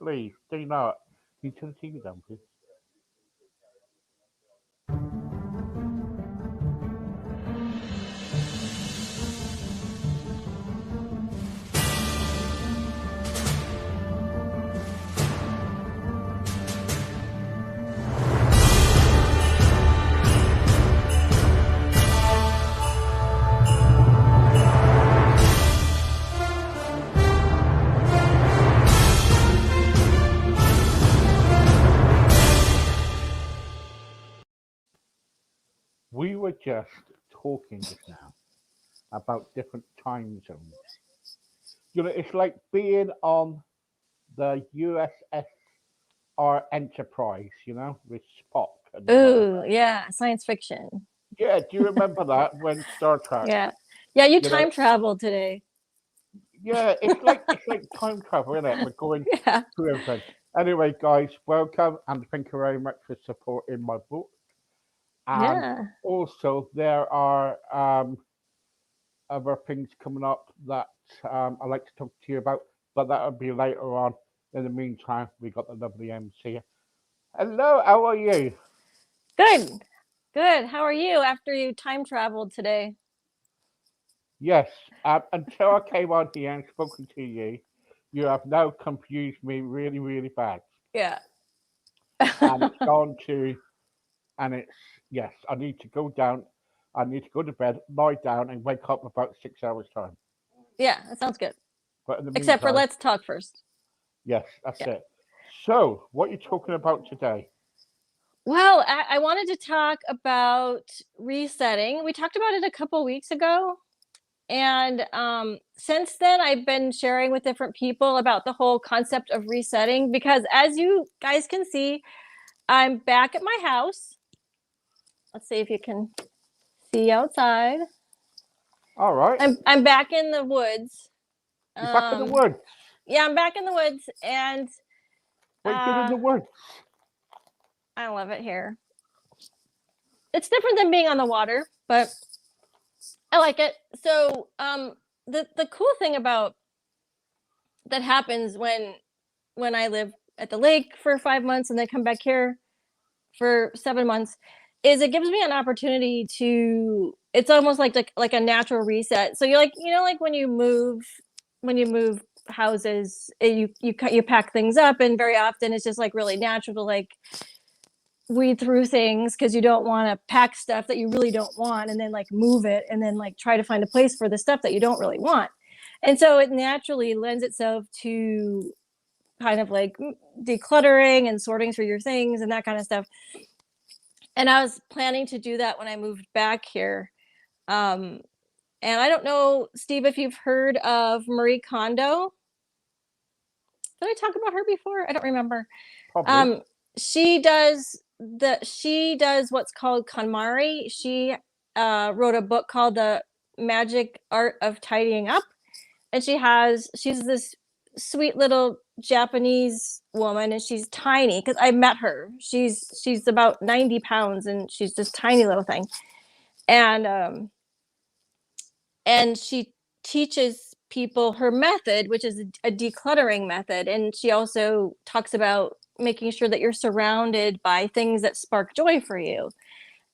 Please, do not. You can see them, please. We were just talking just now about different time zones. It's like being on the USSR Enterprise, with Spock and whatever. Ooh, yeah, science fiction. Yeah, do you remember that when Star Trek? Yeah. Yeah, you You know, time traveled today. yeah, it's like time travel, isn't it? We're going Yeah. through everything. Anyway, guys, welcome and thank you very much for supporting my book. And Yeah. also, there are other things coming up that I'd like to talk to you about, but that'll be later on. In the meantime, we got the lovely MC. Hello, how are you? Good. Good. How are you after you time traveled today? Yes, until I came on here and spoken to you, you have now confused me really, really bad. Yeah. And it's gone to, and it's, yes, I need to go down, I need to go to bed, lie down, and wake up in about 6 hours' time. Yeah, that sounds good. But in the Except for meantime, let's talk first. yes, that's Yeah. it. So, what are you talking about today? Well, I wanted to talk about resetting. We talked about it a couple weeks ago. And since then, I've been sharing with different people about the whole concept of resetting because, as you guys can see, I'm back at my house. Let's see if you can see outside. All right. I'm back in the woods. You're back in the woods. Yeah, I'm back in the woods, and What are you doing in the woods? I love it here. It's different than being on the water, but I like it. So, the cool thing about that happens when I live at the lake for 5 months and then come back here for 7 months is it gives me an opportunity to. It's almost like a natural reset. So you're like like when you move houses, you pack things up, and very often it's just like really natural to like weed through things because you don't want to pack stuff that you really don't want and then like move it and then like try to find a place for the stuff that you don't really want. And so it naturally lends itself to kind of like decluttering and sorting through your things and that kind of stuff. And I was planning to do that when I moved back here. Um, and I don't know, Steve, if you've heard of Marie Kondo. Did I talk about her before? I don't remember. Probably. She does what's called KonMari. She wrote a book called The Magic Art of Tidying Up, and she's this sweet little Japanese woman, and she's tiny because I met her. She's about 90 pounds, and she's this tiny little thing, and she teaches people her method, which is a decluttering method. And she also talks about making sure that you're surrounded by things that spark joy for you.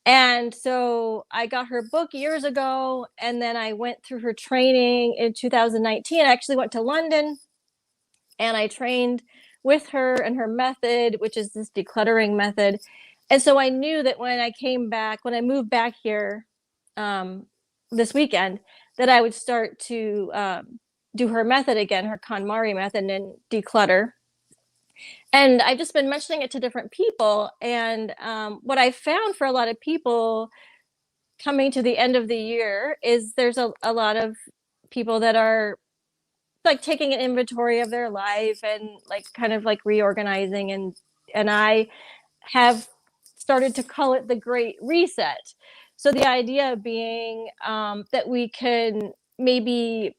And so I got her book years ago, and then I went through her training in 2019. I actually went to London and I trained with her and her method, which is this decluttering method. And so I knew that when I moved back here this weekend, that I would start to do her method again, her KonMari method, and declutter. And I've just been mentioning it to different people. And what I found for a lot of people coming to the end of the year is there's a lot of people that are like taking an inventory of their life and like kind of like reorganizing. And I have started to call it the Great Reset. So the idea being that we can maybe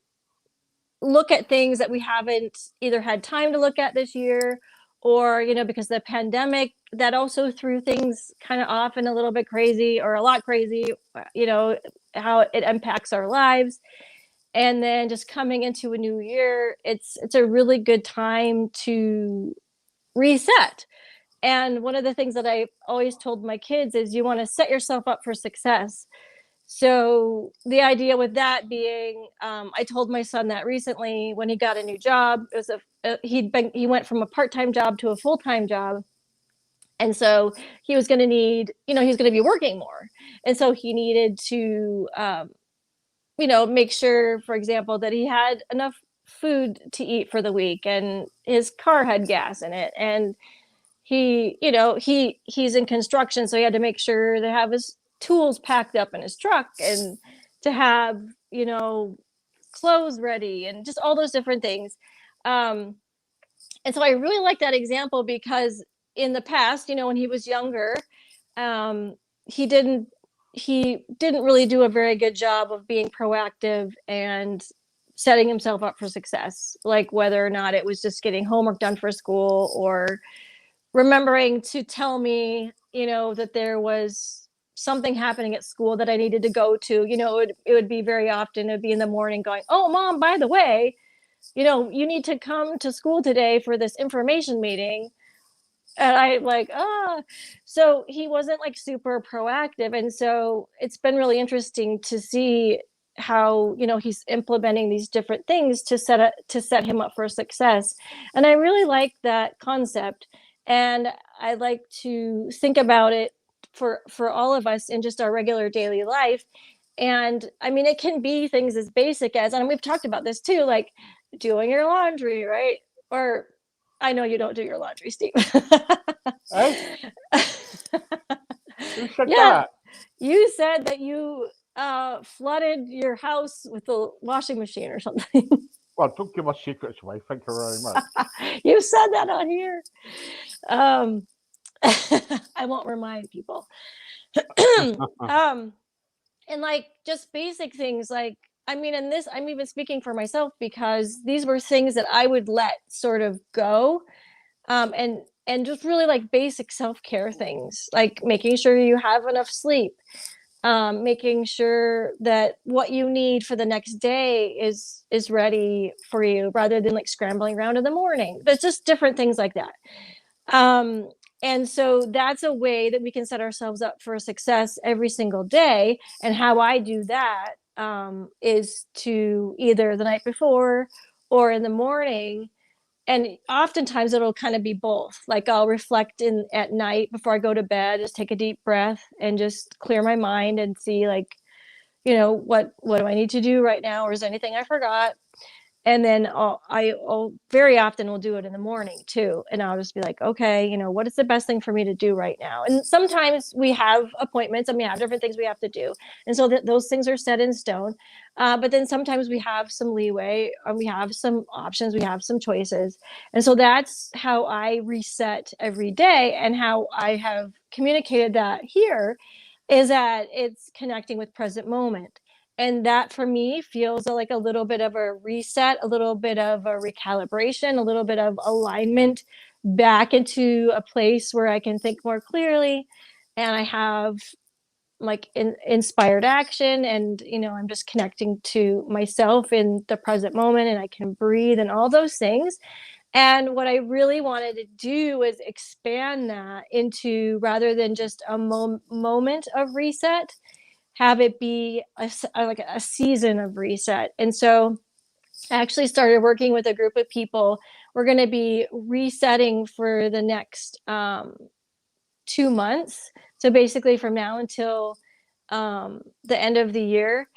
look at things that we haven't either had time to look at this year, or because of the pandemic that also threw things kind of off and a little bit crazy or a lot crazy, how it impacts our lives. And then just coming into a new year, it's a really good time to reset. And one of the things that I always told my kids is you want to set yourself up for success. So the idea with that being, I told my son that recently when he got a new job. It was he went from a part-time job to a full-time job, and so he was going to need, he was going to be working more, and so he needed to, make sure, for example, that he had enough food to eat for the week, and his car had gas in it, and he's in construction, so he had to make sure to have his tools packed up in his truck, and to have, clothes ready, and just all those different things. um and so I really like that example because in the past, when he was younger, um he didn't he didn't really do a very good job of being proactive and setting himself up for success, like whether or not it was just getting homework done for school, or remembering to tell me, that there was something happening at school that I needed to go to. It would be very often, it'd be in the morning going, oh, mom, by the way, you need to come to school today for this information meeting. And I like, so he wasn't like super proactive. And so it's been really interesting to see how, he's implementing these different things to set him up for success. And I really like that concept. And I like to think about it for all of us in just our regular daily life. And I mean, it can be things as basic as, and we've talked about this too, like doing your laundry, right? Or I know you don't do your laundry, Steve. Hey, who said Yeah, that? you said that you flooded your house with the washing machine or something. Well, don't give my secrets away. Thank you very much. You said that on here. Um, I won't remind people. um, and like just basic things, like, I mean, and this, I'm even speaking for myself because these were things that I would let sort of go. And just really like basic self-care things, like making sure you have enough sleep, making sure that what you need for the next day is ready for you, rather than like scrambling around in the morning. There's just different things like that. um, and so that's a way that we can set ourselves up for success every single day. And how I do that, is to either the night before or in the morning. And oftentimes it'll kind of be both. Like I'll reflect in at night before I go to bed, just take a deep breath and just clear my mind and see, like, what do I need to do right now, or is there anything I forgot? And then I'll very often will do it in the morning too, and I'll just be like, okay, what is the best thing for me to do right now? And sometimes we have appointments and we have different things we have to do, and so those things are set in stone. But then sometimes we have some leeway, and we have some options, we have some choices. And so that's how I reset every day, and how I have communicated that here is that it's connecting with present moment. And that for me feels like a little bit of a reset, a little bit of a recalibration, a little bit of alignment back into a place where I can think more clearly, and I have like inspired action, and I'm just connecting to myself in the present moment, and I can breathe and all those things. And what I really wanted to do is expand that into, rather than just a moment of reset, have it be like a season of reset. And so I actually started working with a group of people. We're going to be resetting for the next 2 months. So basically from now until the end of the year.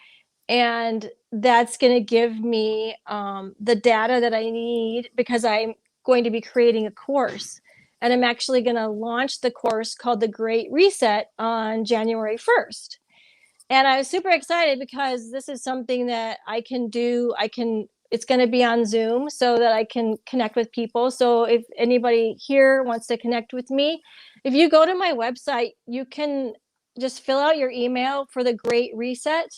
And that's going to give me the data that I need, because I'm going to be creating a course. And I'm actually going to launch the course called The Great Reset on January 1st. And I was super excited because this is something that I can do. It's going to be on Zoom so that I can connect with people. So if anybody here wants to connect with me, if you go to my website, you can just fill out your email for the Great Reset,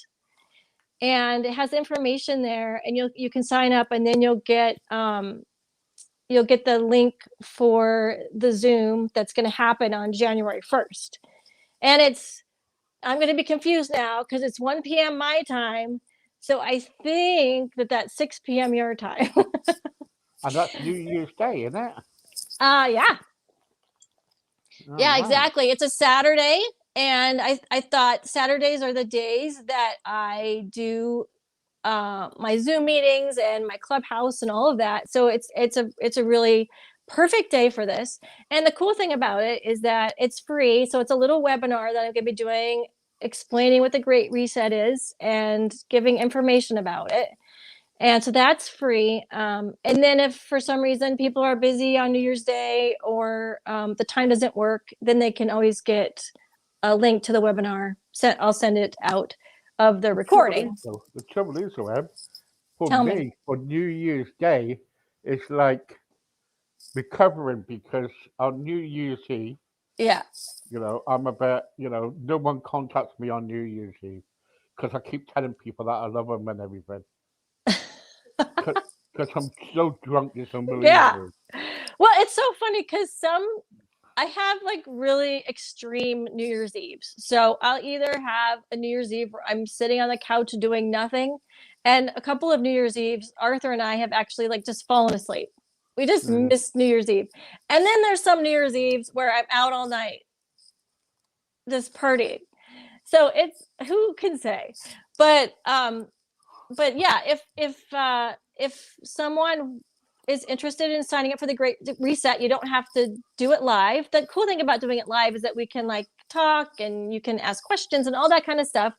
and it has information there, and you can sign up, and then you'll get the link for the Zoom that's going to happen on January 1st. And I'm going to be confused now because it's 1 p.m. my time. So I think that's 6 p.m. your time. And that's New Year's Day, isn't it? Yeah. All Yeah, right. exactly. It's a Saturday. And I thought Saturdays are the days that I do my Zoom meetings and my Clubhouse and all of that. So it's a really perfect day for this. And the cool thing about it is that it's free. So it's a little webinar that I'm going to be doing, explaining what the Great Reset is and giving information about it. And so that's free. And then if for some reason people are busy on New Year's Day or the time doesn't work, then they can always get a link to the webinar. I'll send it out of the recording. The trouble is, Web, for Tell me. me, for New Year's Day, it's like recovering because on New Year's Eve, Yeah. I'm a bit, no one contacts me on New Year's Eve because I keep telling people that I love them and everything. Because I'm so drunk, it's Yeah. unbelievable. Well, it's so funny because I have like really extreme New Year's Eves. So I'll either have a New Year's Eve where I'm sitting on the couch doing nothing. And a couple of New Year's Eves, Arthur and I have actually like just fallen asleep. We just Mhm. missed New Year's Eve. And then there's some New Year's Eves where I'm out all night, just partying. So it's who can say? But yeah, if someone is interested in signing up for the Great Reset, you don't have to do it live. The cool thing about doing it live is that we can like talk and you can ask questions and all that kind of stuff.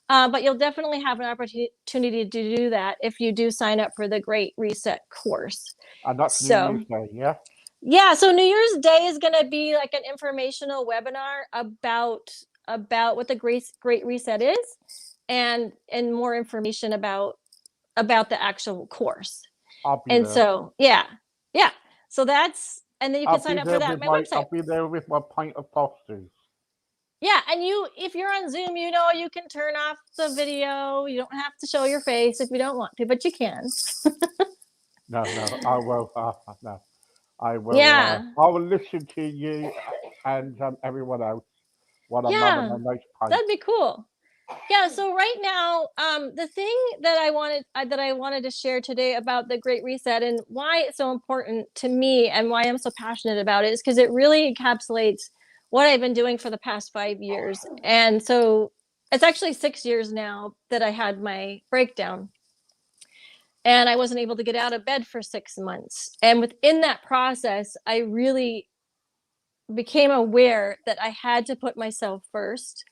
But you'll definitely have an opportunity to do that if you do sign up for the Great Reset course. And that's New So Year's Day, yeah? yeah, so New Year's Day is going to be like an informational webinar about what the Great Reset is and more information about the actual course. I'll be And there. so, yeah. Yeah. So that's and then you can sign up for that on my website. I'll be there with my pint of Fosters. Yeah, and if you're on Zoom, you can turn off the video. You don't have to show your face if you don't want to, but you can. No, I will. No, I will. Yeah. I will listen to you and everyone else while I'm having Yeah. a nice pint. That'd be cool. Yeah, so right now, the thing that I wanted to share today about the Great Reset and why it's so important to me and why I'm so passionate about it is because it really encapsulates what I've been doing for the past 5 years. And so it's actually 6 years now that I had my breakdown. And I wasn't able to get out of bed for 6 months. And within that process, I really became aware that I had to put myself first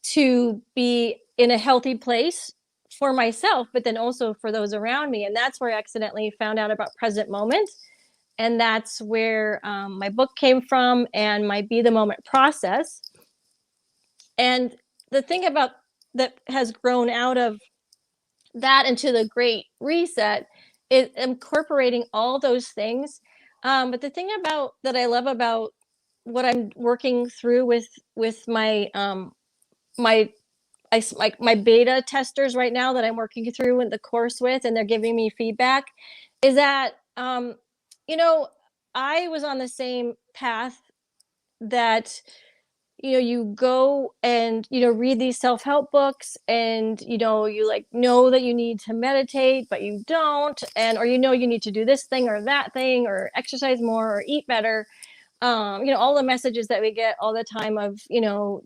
to be in a healthy place for myself, but then also for those around me. And that's where I accidentally found out about present moment. And that's where my book came from and my Be the Moment process. And the thing about that has grown out of that into the Great Reset is incorporating all those things. But the thing about that I love about what I'm working through with my my like my beta testers right now that I'm working through in the course with, and they're giving me feedback, is that you know, I was on the same path that you go and read these self-help books and you like know that you need to meditate but you don't, and or you need to do this thing or that thing or exercise more or eat better, all the messages that we get all the time of,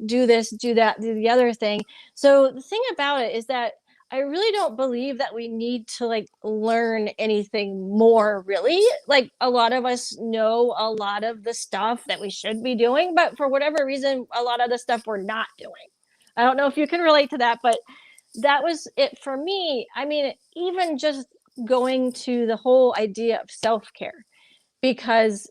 do this, do that, do the other thing. So the thing about it is that I really don't believe that we need to like learn anything more, really. Like a lot of us know a lot of the stuff that we should be doing, but for whatever reason, a lot of the stuff we're not doing. I don't know if you can relate to that, but that was it for me. I mean, even just going to the whole idea of self-care, because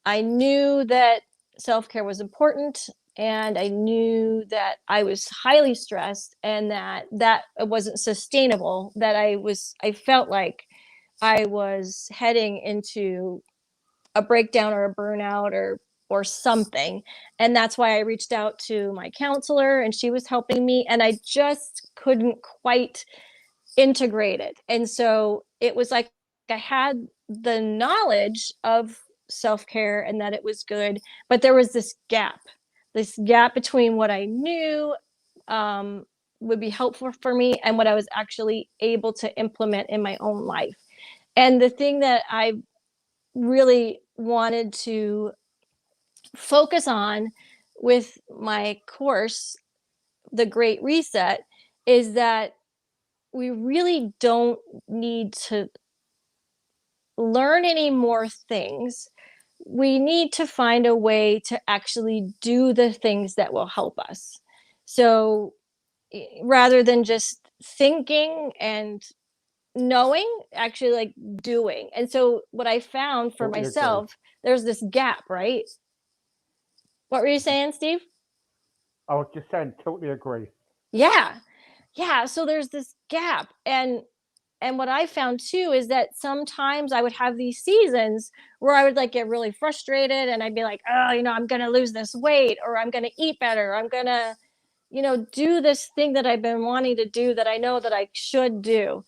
I knew that self-care was important, and I knew that I was highly stressed and that it wasn't sustainable, that I felt like I was heading into a breakdown or a burnout or something. And that's why I reached out to my counselor and she was helping me, and I just couldn't quite integrate it. And so it was like I had the knowledge of self-care and that it was good, but there was this gap between what I knew, um, would be helpful for me and what I was actually able to implement in my own life. And the thing that I really wanted to focus on with my course, The Great Reset, is that we really don't need to learn any more things. We need to find a way to actually do the things that will help us. So rather than just thinking and knowing, actually like doing. And so what I found for Totally agree. myself, there's this gap, right? What were you saying, Steve? I was just saying, totally agree. Yeah. Yeah, so there's this gap. And what I found too is that sometimes I would have these seasons where I would like get really frustrated and I'd be like, oh, I'm going to lose this weight, or I'm going to eat better. I'm going to, do this thing that I've been wanting to do that I know that I should do.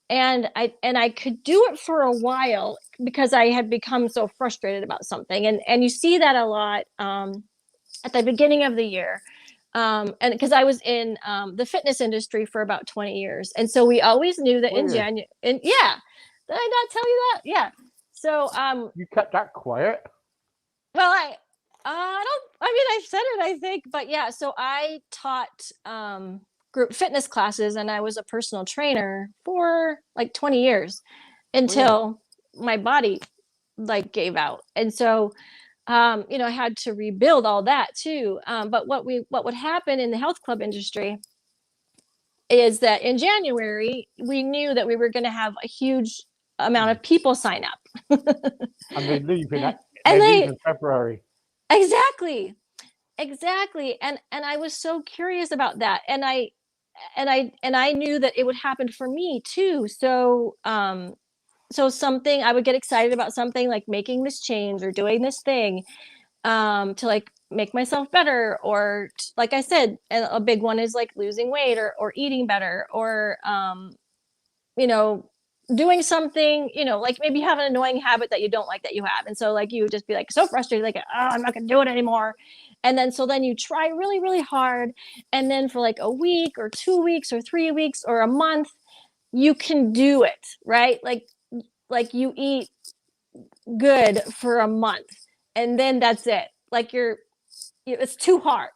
And I could do it for a while because I had become so frustrated about something. And you see that a lot at the beginning of the year. And because I was in the fitness industry for about 20 years. And so we always knew that in Weird. January, and yeah, did I not tell you that? Yeah. So, You kept that quiet. well, I don't, I mean, I said it, I think, but yeah, so I taught group fitness classes and I was a personal trainer for like 20 years Weird. until my body like gave out. And so, I had to rebuild all that too. But what would happen in the health club industry is that in January, we knew that we were going to have a huge amount Hmm. of people sign up. And they leave in And they leave they in February. exactly, exactly. And I was so curious about that. And I knew that it would happen for me too. So something I would get excited about, something like making this change or doing this thing to like make myself better, or like I said, a big one is like losing weight or eating better, or you know doing something, like maybe you have an annoying habit that you don't like that you have, and so like you would just be like so frustrated, like, oh, I'm not gonna do it anymore. And then so then you try really really hard, and then for like a week or 2 weeks or 3 weeks or a month, you can do it, right? Like you eat good for a month, and then that's it. Like it's too hard.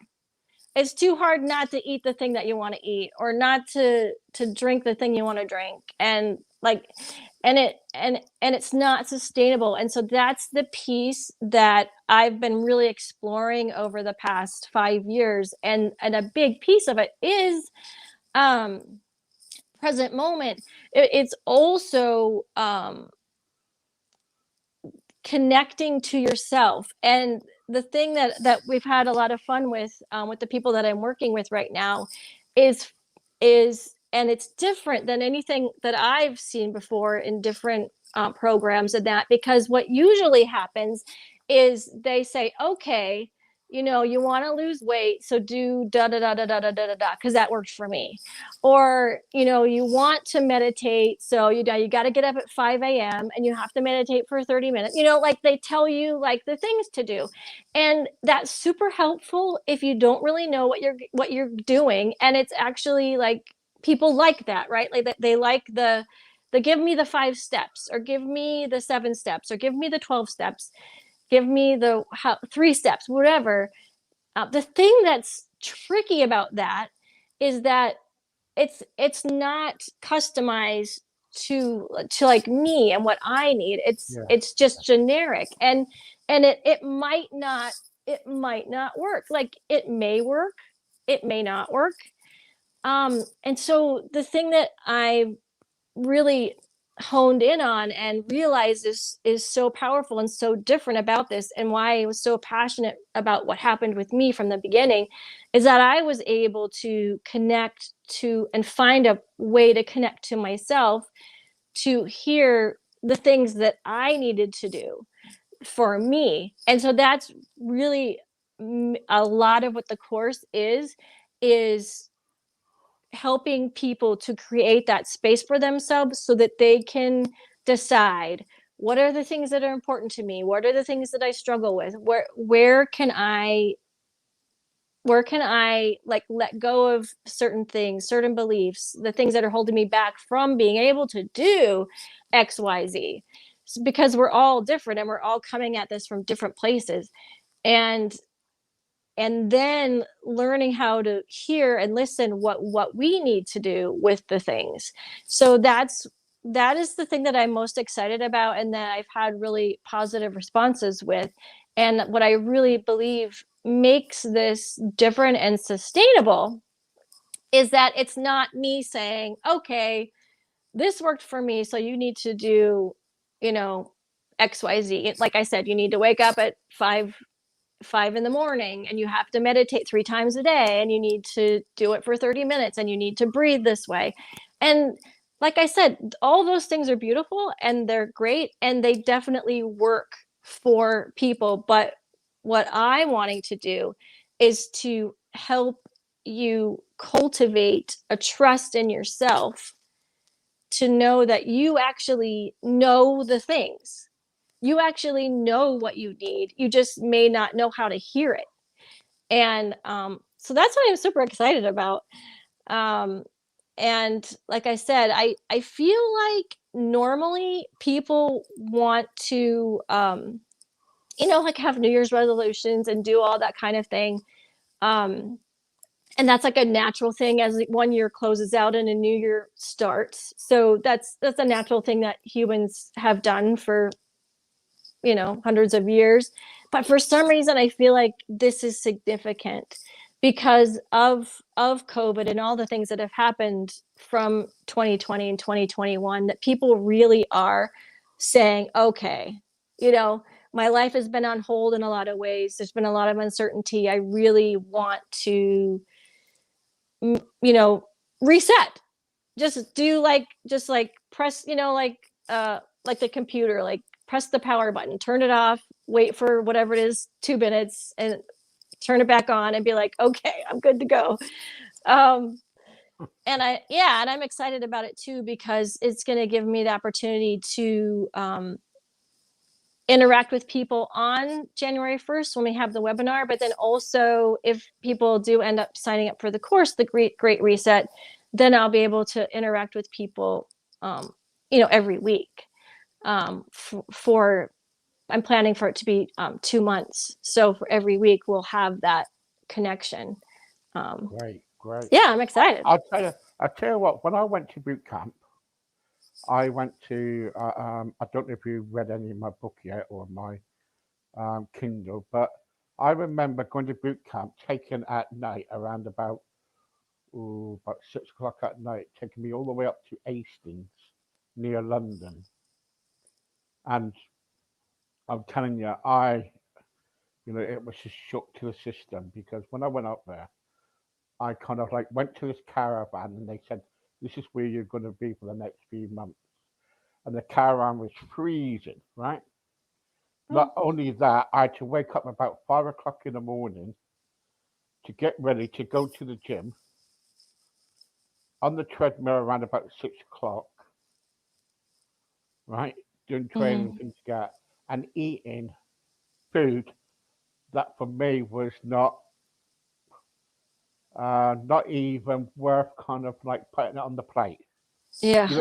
It's too hard not to eat the thing that you want to eat, or not to drink the thing you want to drink. And like and it's not sustainable. And so that's the piece that I've been really exploring over the past 5 years. And a big piece of it is um present moment. It's also connecting to yourself. And the thing that we've had a lot of fun with the people that I'm working with right now is and it's different than anything that I've seen before in different programs, and that because what usually happens is they say, okay, you want to lose weight, so do da da da da da da da da because that worked for me. Or you want to meditate, so you got to get up at 5 a.m. and you have to meditate for 30 minutes, like they tell you like the things to do. And that's super helpful if you don't really know what you're doing. And it's actually like people like that, right? Like they like the give me the 5 steps, or give me the 7 steps, or give me the 12 steps, give me the 3 steps, whatever. The thing that's tricky about that is that it's not customized to like me and what I need. it's Yeah. it's just generic, and it might not work. Like it may work, it may not work. And so the thing that I really honed in on and realized is so powerful and so different about this, and why I was so passionate about what happened with me from the beginning, is that I was able to connect to and find a way to connect to myself, to hear the things that I needed to do for me. And so that's really a lot of what the course is helping people to create that space for themselves so that they can decide, what are the things that are important to me, what are the things that I struggle with, where can I where can I like let go of certain things, certain beliefs, the things that are holding me back from being able to do XYZ? Because we're all different and we're all coming at this from different places. And then learning how to hear and listen what we need to do with the things. So that is the thing that I'm most excited about and that I've had really positive responses with. And what I really believe makes this different and sustainable is that it's not me saying, okay, this worked for me, so you need to do, you know, XYZ. Like I said, you need to wake up at 5 in the morning and you have to meditate 3 times a day and you need to do it for 30 minutes and you need to breathe this way. And like I said, all those things are beautiful and they're great and they definitely work for people. But what I'm wanting to do is to help you cultivate a trust in yourself to know that you actually know the things. You actually know what you need. You just may not know how to hear it. And so that's what I'm super excited about. Um, and like I said, I feel like normally people want to, like have New Year's resolutions and do all that kind of thing. Um, and that's like a natural thing as one year closes out and a new year starts. So that's a natural thing that humans have done for hundreds of years. But for some reason I feel like this is significant because of COVID and all the things that have happened from 2020 and 2021, that people really are saying, okay, you know my life has been on hold in a lot of ways. There's been a lot of uncertainty. I really want to reset. Just press, like the computer, like press the power button, turn it off, wait for whatever it is, 2 minutes, and turn it back on and be like, okay, I'm good to go. um and I'm excited about it too because it's going to give me the opportunity to interact with people on January 1st when we have the webinar. But then also, if people do end up signing up for the course, the Great Reset, then I'll be able to interact with people, every week. For I'm planning for it to be 2 months. So for every week, we'll have that connection. Great, great. Yeah, I'm excited. I'll tell you what. When I went to boot camp, I went to. I don't know if you read any of my book yet or my Kindle, but I remember going to boot camp, taken at night around about 6 o'clock at night, taking me all the way up to Hastings, near London, and I'm telling you, it was a shock to the system because when I went up there, I kind of like went to this caravan and they said, "This is where you're going to be for the next few months," and the caravan was freezing, right? Oh. Not only that, I had to wake up about 5 o'clock in the morning to get ready to go to the gym on the treadmill around about 6 o'clock, right? Doing training Mm-hmm. things like that and eating food that for me was not even worth kind of like putting it on the plate. Yeah. You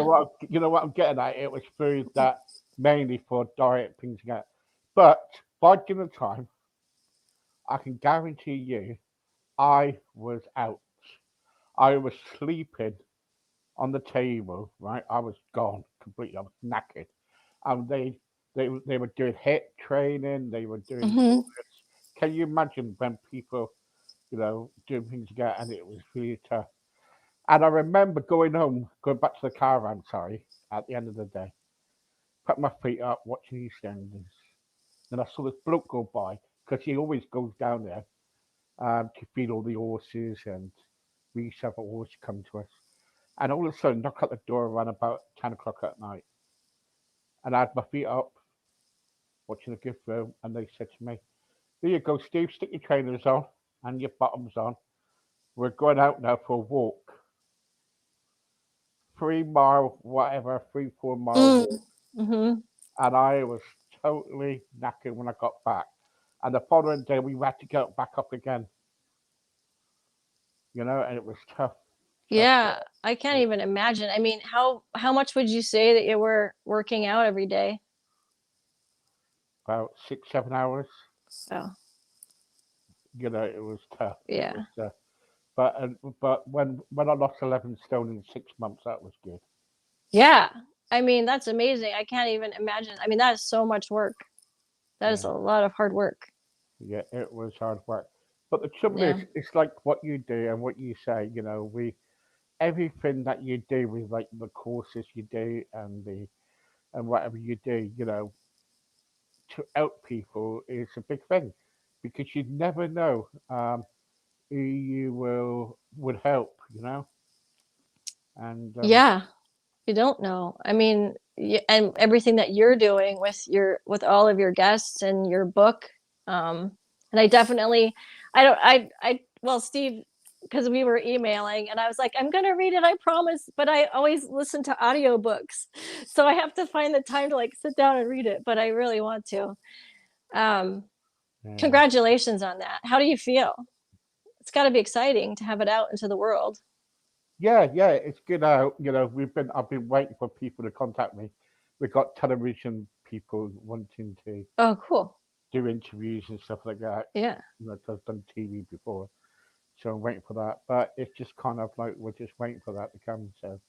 know what I'm getting at? It was food that mainly for diet things like that. But by dinner time, I can guarantee you, I was out. I was sleeping on the table, right? I was gone completely. I was knackered. They were doing hit training. They were doing all Mm-hmm. this. Can you imagine when people, doing things again, and it was really tough. And I remember going back to the caravan, sorry, at the end of the day, put my feet up, watching EastEnders. And I saw this bloke go by, because he always goes down there to feed all the horses, and we used to have a horse come to us. And all of a sudden, knock at the door around about 10 o'clock at night. And I had my feet up, watching the gift room, and they said to me, "There you go, Steve, stick your trainers on and your bottoms on. We're going out now for a walk. 3 mile, whatever, 3, 4 mile walk." Mm-hmm. And I was totally knackered when I got back. And the following day, we had to get back up again. and it was tough, tough. Yeah, I can't It, even imagine. I mean, how much would you say that you were working out every day? about 6, 7 hours. Oh, It was tough. It was, yeah. but when I lost 11 stone in 6 months, that was good. Yeah. I mean, that's amazing. I can't even imagine. I mean, that is so much work. That is Yeah, a lot of hard work. yeah, it was hard work. But the trouble is, Yeah. it's like what you do and what you say. We everything that you do with like the courses you do and whatever you do, to help people is a big thing because you never know who you would help, and Yeah. You don't know. I mean, and everything that you're doing with all of your guests and your book. And I definitely, I don't, well, Steve, because we were emailing and I was like, I'm going to read it, I promise. But I always listen to audiobooks. So I have to find the time to like sit down and read it, but I really want to. Um, yeah. Congratulations on that. How do you feel? It's got to be exciting to have it out into the world. Yeah, yeah, it's good out. I've been waiting for people to contact me. We've got television people wanting to Oh, cool. do interviews and stuff like that. Yeah. I've done TV before, so I'm waiting for that. But it's just kind of like we're just waiting for that to come. So,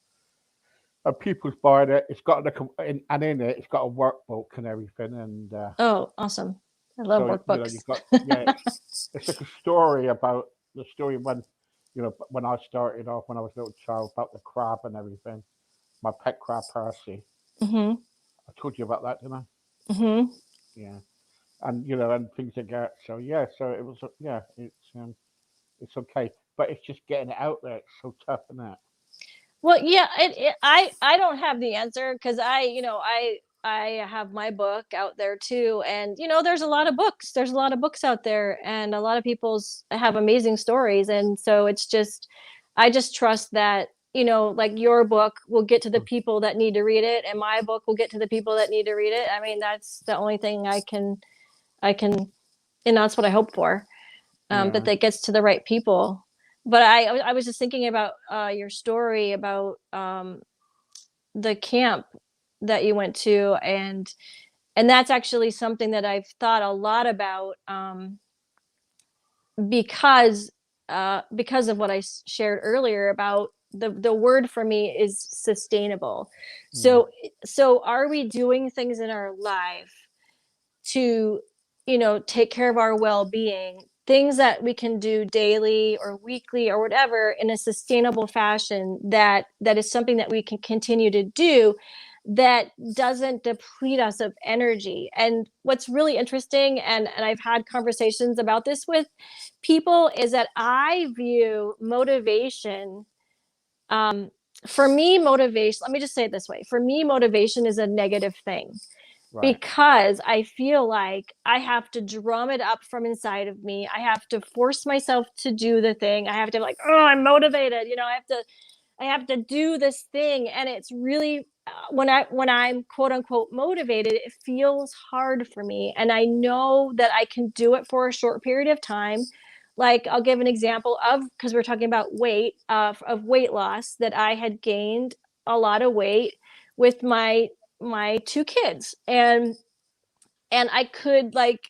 people's buying it. It's got and in it, it's got a workbook and everything. And Oh, awesome. I love so workbooks. you've got, yeah, it's like a story about the story when I started off when I was a little child about the crab and everything. My pet crab, Percy. Mhm. I told you about that, didn't I? Mhm. Yeah, and and things like that. So yeah, so it was, yeah, it's okay, but it's just getting it out there. It's so tough, isn't it? Well, yeah, I don't have the answer because I have my book out there too, and there's a lot of books. There's a lot of books out there, and a lot of people's have amazing stories, and so it's just I just trust that like your book will get to the Mm. people that need to read it, and my book will get to the people that need to read it. I mean, that's the only thing I can, and that's what I hope for. That Yeah. that gets to the right people. But I was just thinking about your story about the camp that you went to, and that's actually something that I've thought a lot about, because because of what I shared earlier about the word for me is sustainable. Mm. So are we doing things in our life to take care of our well-being, things that we can do daily or weekly or whatever in a sustainable fashion, that is something that we can continue to do, that doesn't deplete us of energy. And what's really interesting, and I've had conversations about this with people, is that I view motivation, um, for me motivation, let me just say it this way, for me motivation is a negative thing, Right. because I feel like I have to drum it up from inside of me. I have to force myself to do the thing. I have to, like, oh, I'm motivated. I have to do this thing, and it's really, when I'm quote unquote motivated, it feels hard for me, and I know that I can do it for a short period of time. Like, I'll give an example of, because we're talking about weight, of weight loss, that I had gained a lot of weight with my two kids, and I could, like,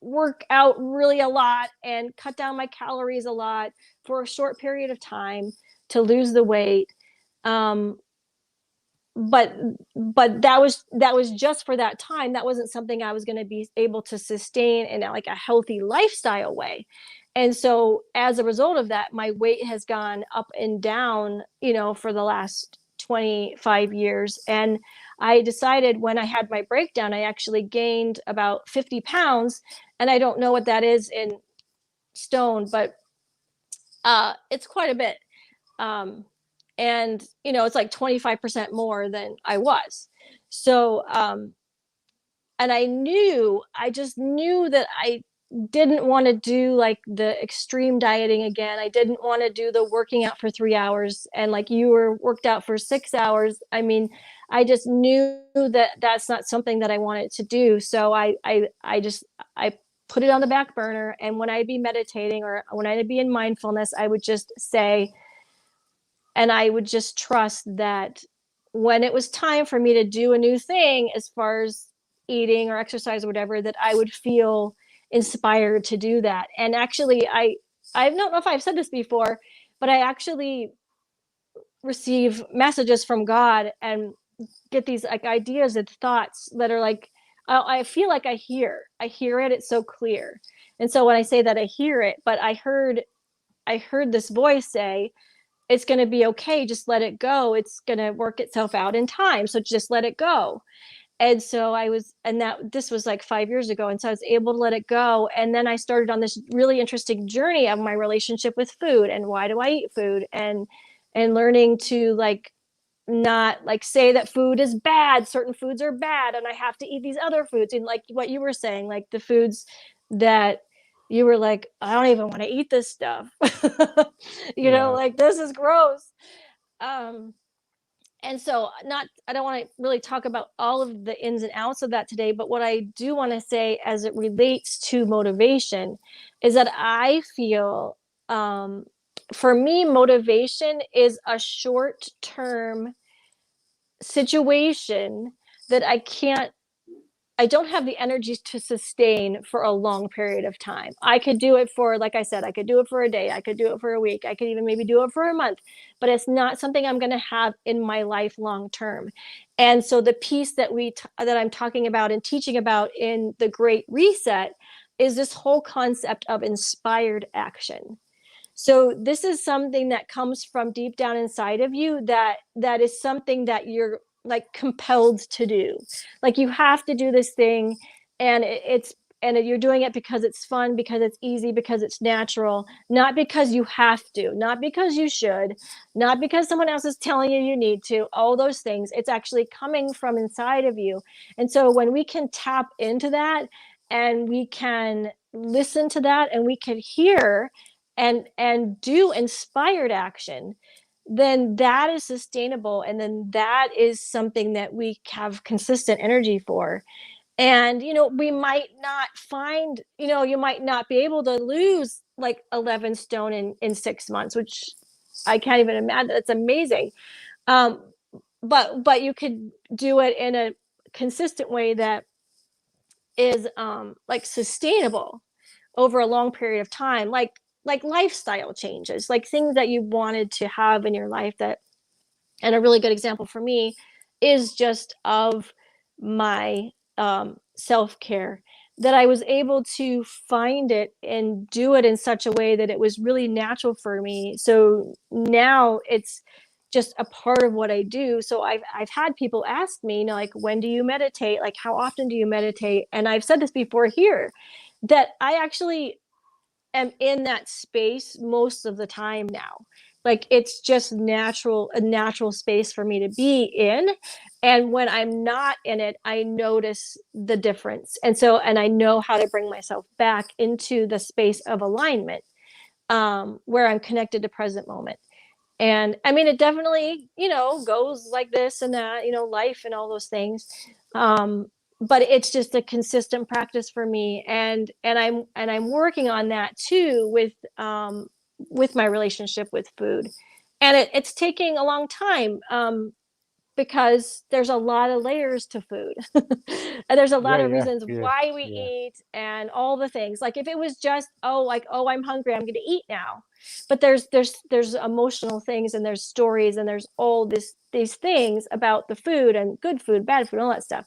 work out really a lot and cut down my calories a lot for a short period of time to lose the weight. um but that was just for that time. That wasn't something I was going to be able to sustain in like a healthy lifestyle way. And so as a result of that, my weight has gone up and down, for the last 25 years. And I decided, when I had my breakdown, I actually gained about 50 pounds. And I don't know what that is in stone, but it's quite a bit. um, and it's like 25% more than I was. So and I just knew that I didn't want to do like the extreme dieting again. I didn't want to do the working out for 3 hours, and like you were worked out for 6 hours. I mean, I just knew that that's not something that I wanted to do. So I just I put it on the back burner. And when I'd be meditating or when I'd be in mindfulness, I would just say, and I would just trust that when it was time for me to do a new thing, as far as eating or exercise or whatever, that I would feel inspired to do that. And actually, I don't know if I've said this before, but I actually receive messages from God and get these like ideas and thoughts that are like, I feel like I hear it. It's so clear. And so when I say that I hear it, but I heard this voice say, it's going to be okay. Just let it go. It's going to work itself out in time. So just let it go. And so I was, and that this was like 5 years ago. And so I was able to let it go. And then I started on this really interesting journey of my relationship with food and why do I eat food, and learning to like not like say that food is bad, certain foods are bad and I have to eat these other foods. And like what you were saying, like the foods that you were like, I don't even want to eat this stuff. Yeah. Like this is gross. um and so not I don't want to really talk about all of the ins and outs of that today, but what I do want to say as it relates to motivation is that I feel, um for me, motivation is a short term situation that I don't have the energy to sustain for a long period of time. I could do it for, like I said, I could do it for a day, I could do it for a week, I could even maybe do it for a month, but it's not something I'm going to have in my life long term. And so the piece that that I'm talking about and teaching about in the Great Reset is this whole concept of inspired action. So this is something that comes from deep down inside of you, that is something that you're like compelled to do. Like you have to do this thing, and you're doing it because it's fun, because it's easy, because it's natural, not because you have to, not because you should, not because someone else is telling you you need to, all those things. It's actually coming from inside of you. And so when we can tap into that and we can listen to that and we can hear and do inspired action, then that is sustainable, and then that is something that we have consistent energy for. And we might not find, you might not be able to lose like 11 stone in 6 months, which I can't even imagine. That's amazing. um but you could do it in a consistent way that is like sustainable over a long period of time, like lifestyle changes, like things that you wanted to have in your life. That And a really good example for me is just of my self-care, that I was able to find it and do it in such a way that it was really natural for me. So now it's just a part of what I do. So I've had people ask me, like, when do you meditate? Like, how often do you meditate? And I've said this before here, that I actually am in that space most of the time now. Like it's just a natural space for me to be in. And when I'm not in it, I notice the difference. And I know how to bring myself back into the space of alignment, where I'm connected to present moment. And I mean, it definitely, goes like this and that, life and all those things. Um, but it's just a consistent practice for me. And I'm working on that too with my relationship with food. And it's taking a long time. Because there's a lot of layers to food. And there's a lot Yeah, of yeah, reasons yeah, why we yeah, eat and all the things. Like if it was just, oh, I'm hungry, I'm going to eat now. But there's emotional things, and there's stories, and there's all these things about the food, and good food, bad food, all that stuff.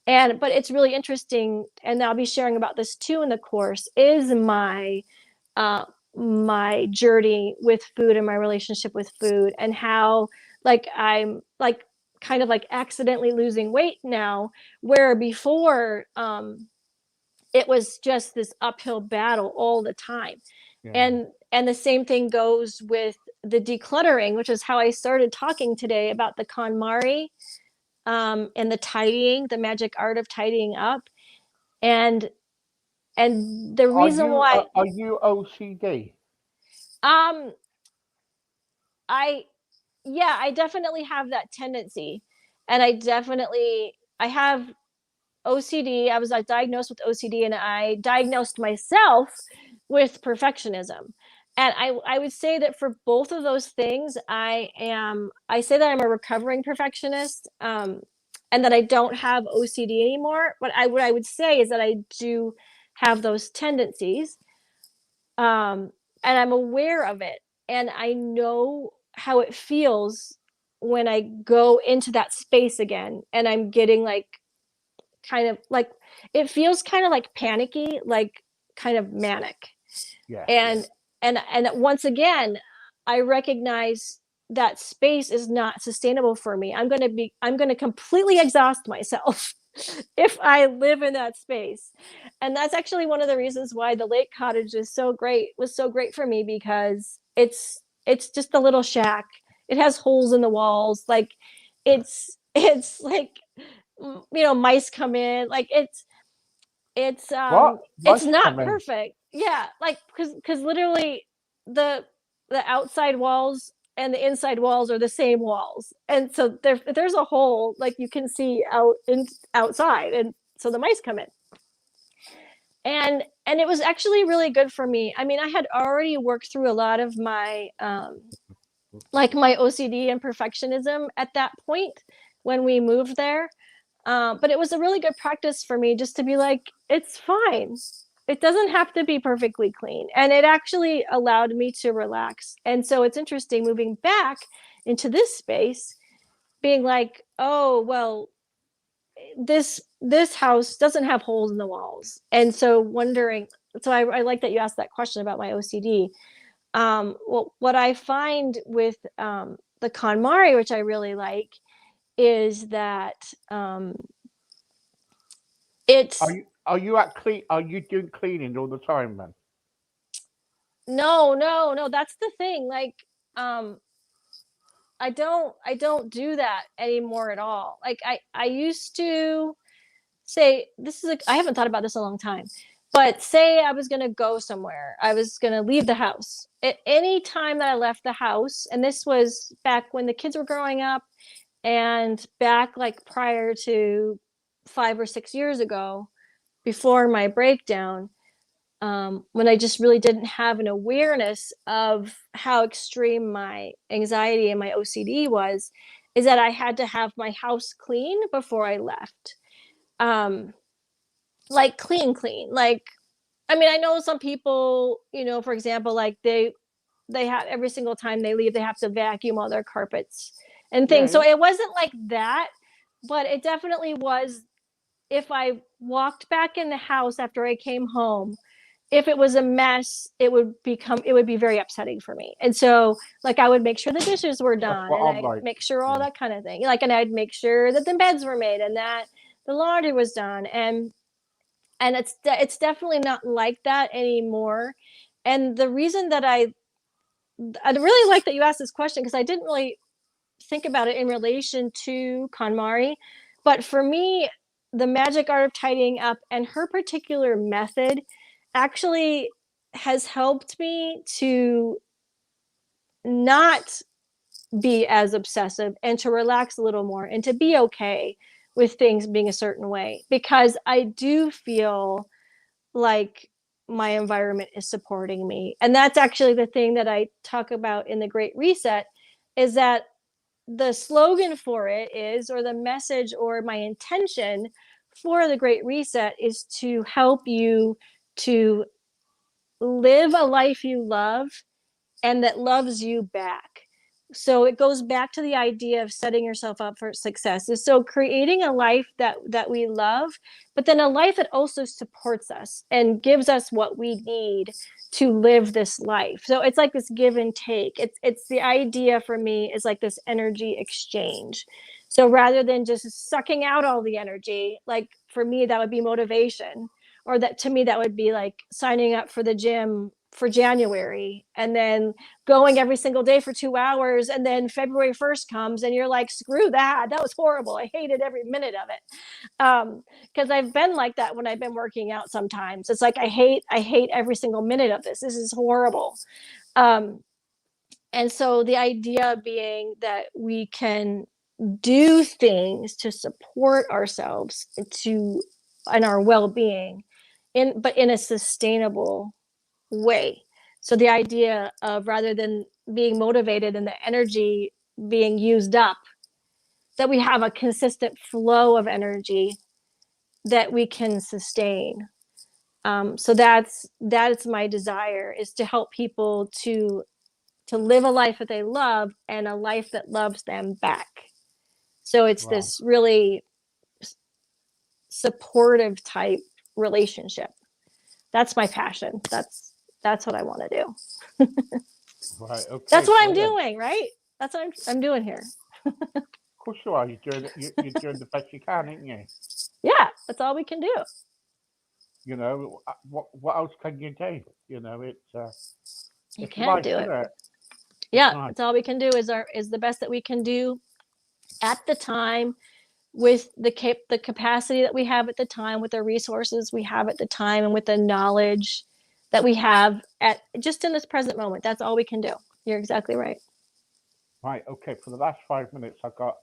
But it's really interesting, and I'll be sharing about this too in the course, is uh my journey with food and my relationship with food, and how like I'm like kind of like accidentally losing weight now, where before it was just this uphill battle all the time. yeah. And the same thing goes with the decluttering, which is how I started talking today about the KonMari, and the tidying, the magic art of tidying up. And and the reason why, Are you OCD? um I yeah, I definitely have that tendency. And I have OCD. I was like diagnosed with OCD, and I diagnosed myself with perfectionism. And I would say that for both of those things, I say that I'm a recovering perfectionist, and that I don't have OCD anymore. But what I would say is that I do have those tendencies, um, and I'm aware of it, and I know how it feels when I go into that space again, and I'm getting like kind of like it feels kind of like panicky, like kind of manic. Yeah, yeah. And once again, I recognize that space is not sustainable for me. I'm going to completely exhaust myself if I live in that space. And that's actually one of the reasons why the lake cottage is so great was so great for me, because it's just a little shack. It has holes in the walls. Like it's like, mice come in. Like What? it's Mice not come in. perfect. Yeah, like because literally the the outside walls and the inside walls are the same walls, and so there's a hole like you can see outside, and so the mice come in. And it was actually really good for me. I mean, I had already worked through a lot of my like my OCD and perfectionism at that point when we moved there. But it was a really good practice for me just to be like, it's fine. It doesn't have to be perfectly clean. And it actually allowed me to relax. And so it's interesting moving back into this space, being like, oh, well, this house doesn't have holes in the walls. And so wondering, so I like that you asked that question about my OCD. Well, what I find with the KonMari, which I really like, is that it's Are you at clean? Are you doing cleaning all the time, man? no, that's the thing. Like, um, I don't do that anymore at all. Like I used to say this is I haven't thought about this in a long time. But say I was gonna go somewhere, I was gonna leave the house. At any time that I left the house, and this was back when the kids were growing up, and back like prior to 5 or 6 years ago, before my breakdown, when I just really didn't have an awareness of how extreme my anxiety and my OCD was, is that I had to have my house clean before I left. Um, like clean. Like, I mean, I know some people, for example, like they have every single time they leave, they have to vacuum all their carpets and Yeah, things. So yeah. it wasn't like that, but it definitely was. If I walked back in the house after I came home, if it was a mess, it would be very upsetting for me. And so like I would make sure the dishes were That's done, what and I'm I like. make sure all Yeah. that kind of thing. Like, and I'd make sure that the beds were made and that the laundry was done. And it's definitely not like that anymore. And the reason that I really like that you asked this question, because I didn't really think about it in relation to KonMari. But for me, the magic art of tidying up and her particular method actually has helped me to not be as obsessive and to relax a little more and to be okay with things being a certain way, because I do feel like my environment is supporting me. And that's actually the thing that I talk about in the Great Reset, is that the slogan for it is, or the message or my intention for the Great Reset is to help you to live a life you love and that loves you back. So it goes back to the idea of setting yourself up for success. So creating a life that we love, but then a life that also supports us and gives us what we need to live this life. So it's like this give and take. It's the idea for me is like this energy exchange. So rather than just sucking out all the energy, like for me that would be motivation, or that to me that would be like signing up for the gym for January and then going every single day for 2 hours, and then February 1st comes and you're like, screw that, that was horrible, I hated every minute of it. Because I've been like that when I've been working out. Sometimes it's like I hate every single minute of this is horrible. um, and so the idea being that we can do things to support ourselves, to and our well-being, but in a sustainable way. So the idea of, rather than being motivated and the energy being used up, that we have a consistent flow of energy that we can sustain. So that's my desire, is to help people to live a life that they love and a life that loves them back. So it's Right. this really supportive type relationship. That's my passion. That's what I want to do. Right. That's Okay. what I'm Brilliant. doing, right? That's what I'm doing here. Of course you are. You're doing the best you can, ain't you? Yeah, that's all we can do. What else can you do? You It's can't life, do isn't it. it? It's Yeah, life. it's all we can do, is the best that we can do at the time, with the capacity that we have at the time, with the resources we have at the time, and with the knowledge that we have at just in this present moment. That's all we can do. You're exactly right. Right. Okay. For the last 5 minutes, I got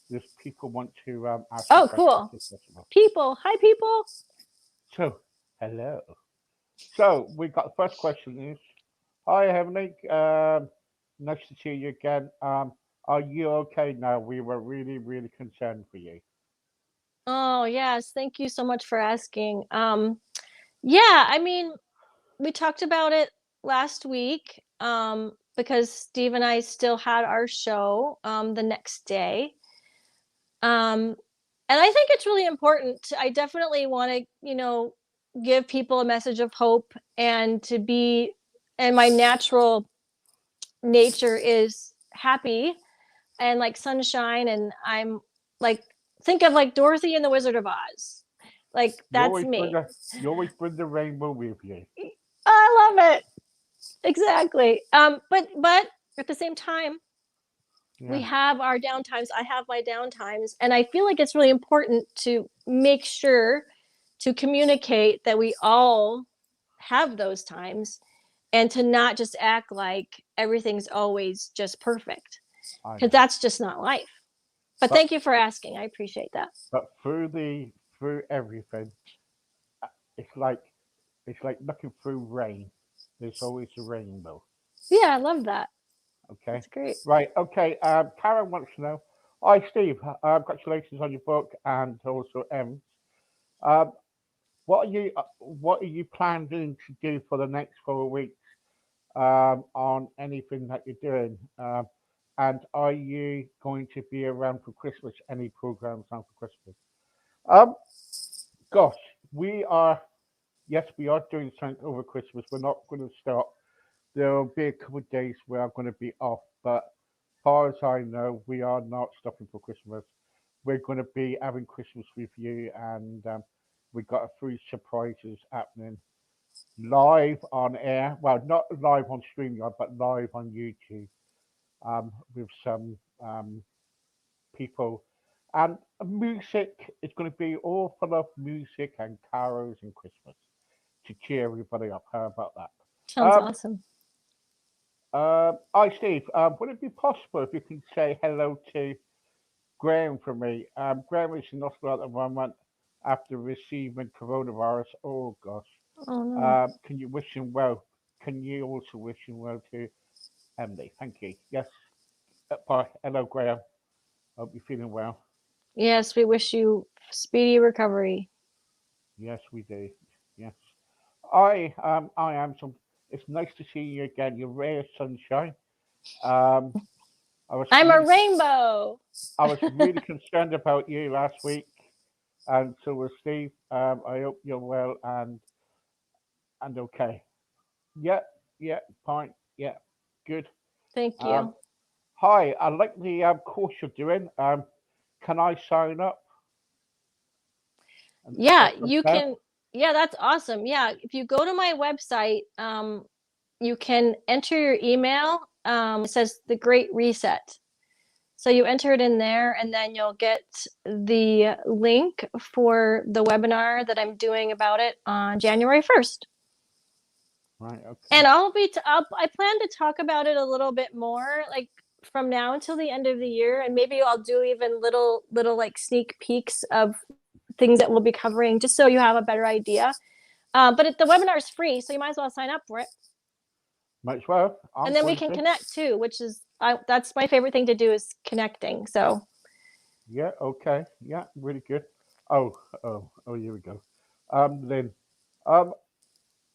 this. People want to ask you Oh, questions. cool. If possible. People. Hi, people. So, hello. So we got the first question is, hi Emilie, nice to see you again. Are you okay now? We were really, really concerned for you. Oh, yes. Thank you so much for asking. Yeah, I mean, we talked about it last week, because Steve and I still had our show the next day. Um, and I think it's really important. I definitely want to, give people a message of hope, and to be, and my natural nature is happy and like sunshine. And I'm like, think of like Dorothy and the Wizard of Oz. Like, You that's always bring me. the you always bring the rainbow with you. I love it. Exactly. But at the same time, we Yeah, have our downtimes. I have my downtimes, and I feel like it's really important to make sure to communicate that we all have those times, and to not just act like everything's always just perfect, I because know. that's just not life. But But thank you for asking. I appreciate that. but through everything, uh, it's like it's like looking through rain. There's always a rainbow. Yeah, I love that. Okay. That's great. Right. Okay. Karen wants to know. Hi, Steve. Congratulations on your book and also Um, what are you planning to do for the next 4 weeks on anything that you're doing? And are you going to be around for Christmas? Any programs on for Christmas? Um, Gosh, we are. Yes, we are doing something over Christmas. We're not going to stop. There will be a couple of days where I'm going to be off, but far as I know, we are not stopping for Christmas. We're going to be having Christmas with you, and we got a few surprises happening live on air. Well, not live on StreamYard, but live on YouTube with some people. And music is going to be all full of music and carols and Christmas to cheer everybody up. How about that? Sounds awesome. Hi, Steve. Would it be possible if you could say hello to Graham for me? Graham is in hospital at the moment after receiving coronavirus. Oh, gosh. Oh no. Can you wish him well? Can you also wish him well to Emily? Thank you. Yes. Bye. Hello, Graham. Hope you're feeling well. Yes, we wish you speedy recovery. Yes, we do. Yes. I am some. It's nice to see you again. You're ray of sunshine. Um, I was I'm a really, rainbow. I was really concerned about you last week, and so was Steve. I hope you're well and okay. Yeah, yeah, fine. Yeah, good. Thank Um, you. Hi, I like the course you're doing. Can I sign up? And Yeah, that's you okay. can. Yeah, that's awesome. Yeah, if you go to my website, you can enter your email. It says the Great Reset. So you enter it in there, and then you'll get the link for the webinar that I'm doing about it on January 1st. Right. And Okay. I plan to talk about it a little bit more, like from now until the end of the year, and maybe I'll do even little like sneak peeks of things that we'll be covering, just so you have a better idea. But the webinar is free, so you might as well sign up for it. Might as well. And then we can connect too, which is that's my favorite thing to do, is connecting. So yeah, okay, yeah, really good. Oh, here we go. Lynn.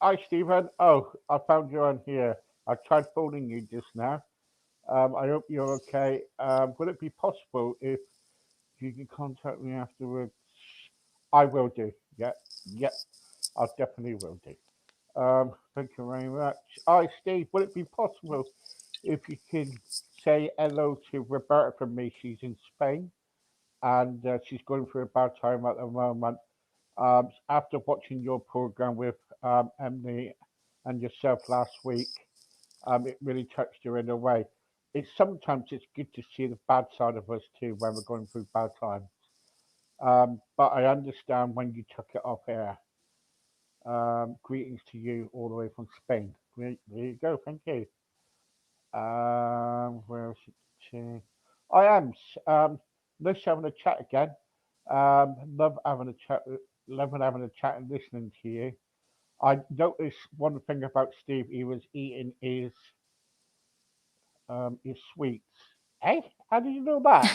Hi, Stephen. Oh, I found you on here. I tried phoning you just now. I hope you're okay. Would it be possible if you can contact me afterwards? I will do. Yeah, yeah, I definitely will do. Thank you very much. Hi, Steve. Would it be possible if you can say hello to Roberta from me? She's in Spain and she's going through a bad time at the moment. After watching your program with Emily and yourself last week, it really touched her in a way. It's good to see the bad side of us too when we're going through bad times. But I understand when you took it off air. Greetings to you all the way from Spain. There you go. Thank you. Where is it? I am. Let's having a chat again. Love having a chat. Loving having a chat and listening to you. I noticed one thing about Steve. He was eating his sweets. Hey, how did you know that?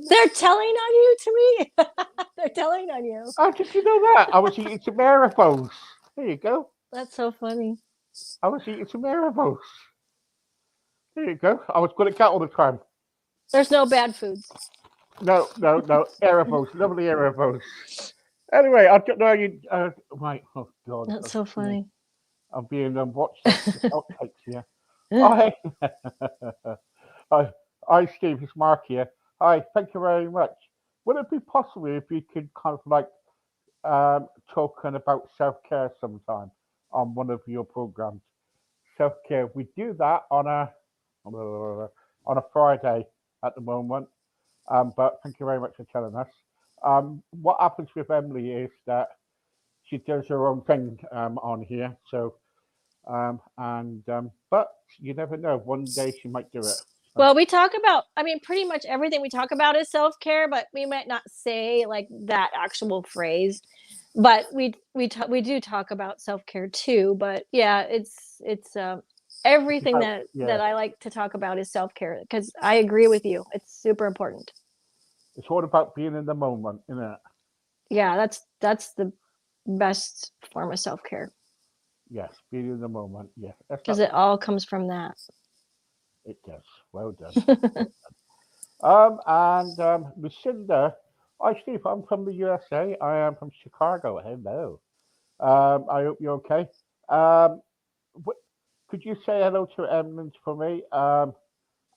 they're telling on you to me. They're telling on you. How did you know that? I was eating some Maribos. There you go. That's so funny. I was eating some Maribos. There you go. I was good at cat all the time. There's no bad foods. No, Erebos, lovely Erebos. Anyway, I don't know you. Right, oh God. That's so funny. I'm being watched outtakes here. Hi, hi, hi, Steve. It's Mark here. Hi, thank you very much. Would it be possible if you could kind of like talking about self care sometime on one of your programs? Self care. We do that on a Friday at the moment. But thank you very much for telling us. What happens with Emily is that she does her own thing on here. So, but you never know. One day she might do it. So, Well, we talk about, I mean, pretty much everything we talk about is self care, but we might not say like that actual phrase. But we do talk about self care too. But yeah, it's everything that yeah, I like to talk about is self care, because I agree with you. It's super important. it's all about being in the moment, isn't it? Yeah, that's the best form of self care, Yes, being in the moment. Yeah, that's because not. it all comes from that. It does. Well done. And Lucinda, hi Steve. I'm from the USA. I am from Chicago. Hello. I hope you're okay. Um, Wh- Could you say hello to Eminence for me?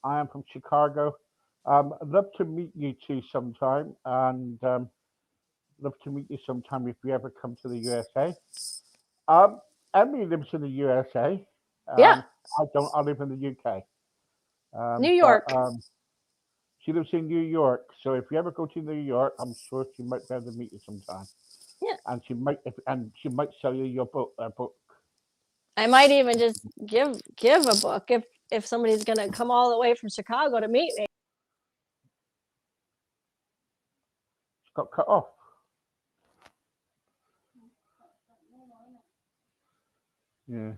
I am from Chicago. I'd love to meet you two sometime, and love to meet you sometime if you ever come to the USA. Um, Emily lives in the USA. Yeah, I don't. I live in the UK. New But York. she lives in New York. So if you ever go to New York, I'm sure she might be able to meet you sometime, Yeah, and she might sell you your book. I might even just give a book if somebody's gonna come all the way from Chicago to meet me. She got cut off. Yeah.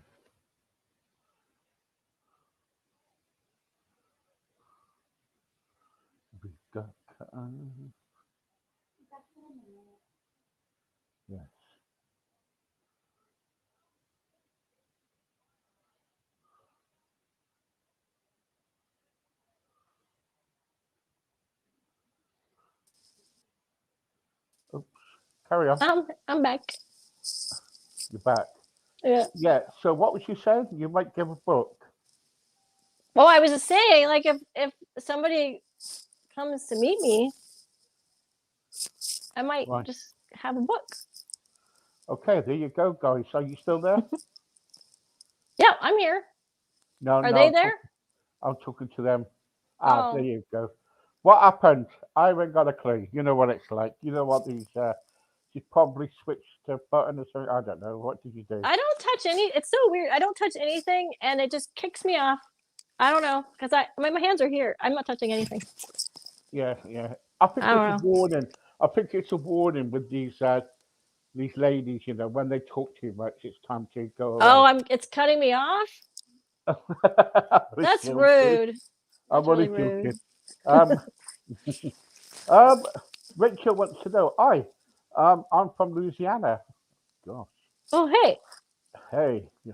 We got cut off. Yes. Oops. Carry on. I'm back. You're back. Yeah. Yeah. So what was you saying? You might give a book. Well, I was just saying, like, if somebody comes to meet me, I might Right. just have a book. Okay. There you go, guys. Are you still there? Yeah, I'm here. No. Are No. they there? I'm talking to them. Ah, there Oh, you go. What happened? I haven't got a clue. You know what it's like. You know what these. You probably switched the button or something. I don't know. What did you do? I don't touch any. It's so weird. I don't touch anything, and it just kicks me off. I don't know, because my hands are here. I'm not touching anything. Yeah. Yeah. I think I it's a don't know. warning. I think it's a warning with these ladies. You know, when they talk too much, it's time to go away. Oh, it's cutting me off. I'm only That's joking. rude. I'm That's only really rude. joking. Um, um, Rachel wants to know. I'm from Louisiana. Gosh. Oh, hey. Hey. Yeah.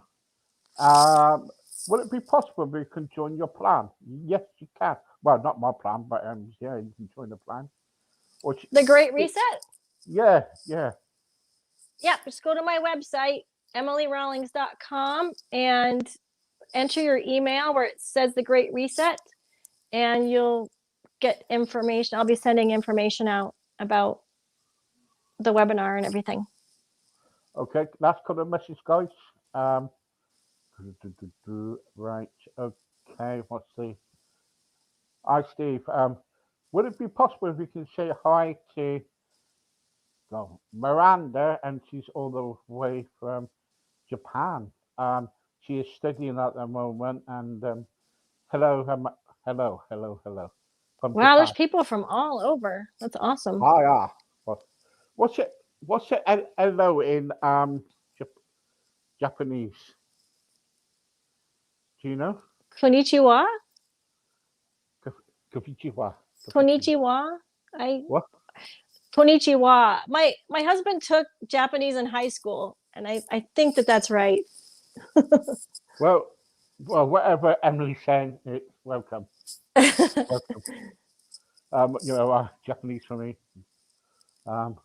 Um, would it be possible we can join your plan? Yes, you can. Well, not my plan, but yeah, you can join the plan. Or The Great Reset? yeah, yeah. Yep, just go to my website, emilierawlings.com, and enter your email where it says the Great Reset, and you'll get information. I'll be sending information out about the webinar and everything. Okay, last couple of messages, guys. Um, right. Okay. What's the? Hi, Steve. Would it be possible if we can say hi to Miranda, and she's all the way from Japan. She is studying at the moment, and hello, hello from Wow, there's Japan. people from all over. That's awesome. Hiya. What, what's it? What's it? Hello in Jap- Japanese? Do you know? Konnichiwa. Konnichiwa. Konnichiwa. I What? Konnichiwa. My husband took Japanese in high school, and I think that's right. Well, whatever Emily's saying, it's welcome. Welcome. Japanese for me. Um,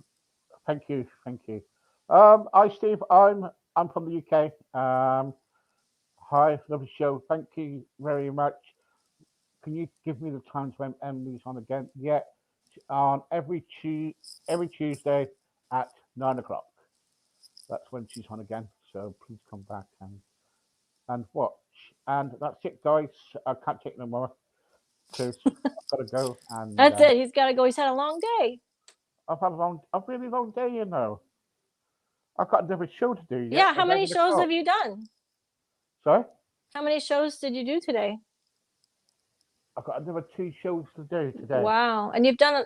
thank you, thank you. Hi, Steve. I'm from the UK. Hi, love the show. Thank you very much. Can you give me the times when Emily's on again? Yeah, on every Tuesday at 9 o'clock. That's when she's on again. So please come back and watch. And that's it, guys. I can't take no more because I've got to go. And That's it. He's got to go. He's had a long day. I've had a really long day, you know. I've got another show to do yet. Yeah. How many 11 shows o'clock. have you done? Sorry? How many shows did you do today? I've got another 2 shows to do today. Wow. And you've done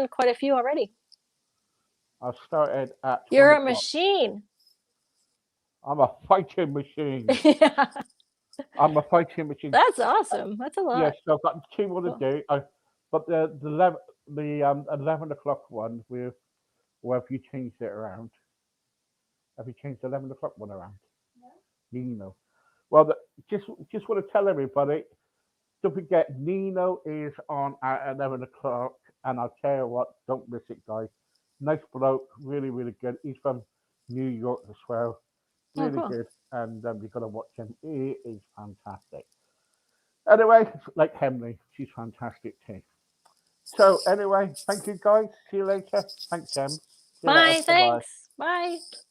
quite a few already. I started at 1 You're a o'clock. machine. I'm a fighting machine. Yeah. I'm a fighting machine. That's awesome. That's a lot. Yes, so I've got 2 more to do. But the 11 o'clock one, have you changed it around? Have you changed the 11 o'clock one around? Nino. Well, just want to tell everybody, don't forget, Nino is on at 11 o'clock, and I'll tell you what, don't miss it, guys. Nice bloke, really, really good. He's from New York as well. Oh, Really cool. good, and you've got to watch him. He is fantastic. Anyway, like Emily, she's fantastic too. So, anyway, thank you, guys. See you later. Thanks, Em. See you later. Bye. Bye-bye. Thanks. Bye.